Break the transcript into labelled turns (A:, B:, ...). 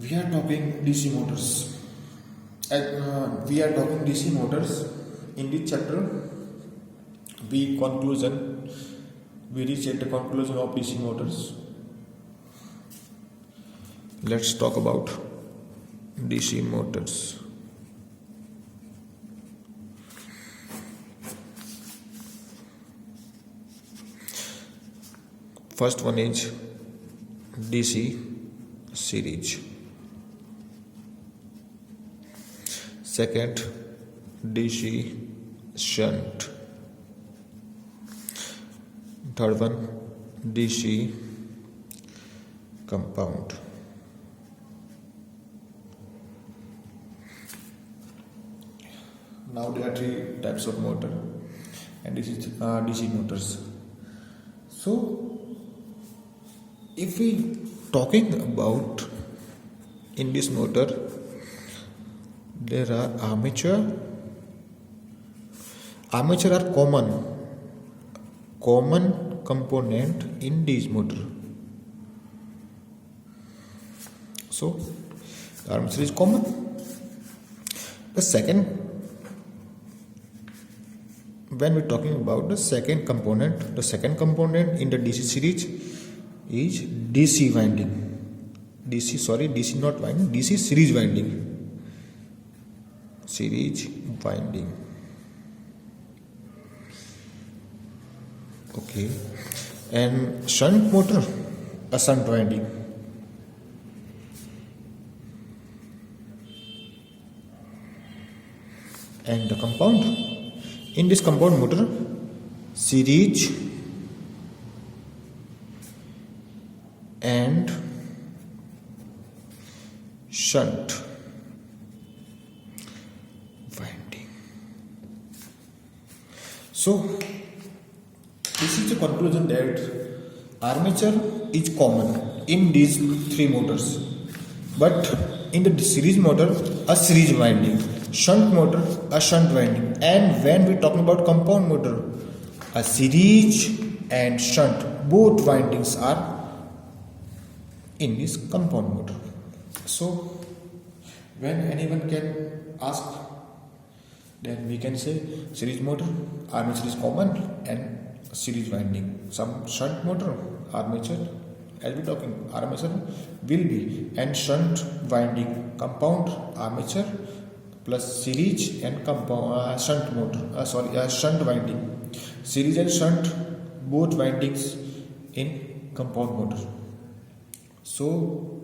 A: We are talking DC motors. We are talking DC motors. In this chapter, we reach at the conclusion of DC motors. Let's talk about DC motors. First one is DC series. Second, DC shunt. Third one, DC compound. Now there are three types of motor, and this is DC motors. So, if we talking about in this motor, there are armature. Armature are common component in this motor. So, armature is common. The second, when we're talking about the second component in the DC series is DC winding. DC not winding, DC series winding. Okay. And shunt motor, a shunt winding. And the compound, in this compound motor, series and shunt winding. So this is the conclusion that armature is common in these three motors, but in the series motor, a series winding, shunt motor, a shunt winding, and when we talking about compound motor, a series and shunt, both windings are in this compound motor. So when anyone can ask, then we can say series motor, armature is common and series winding. Some shunt motor, armature, as we talking, armature will be, and shunt winding, compound armature plus series and compound shunt motor. Shunt winding, series and shunt, both windings in compound motor. So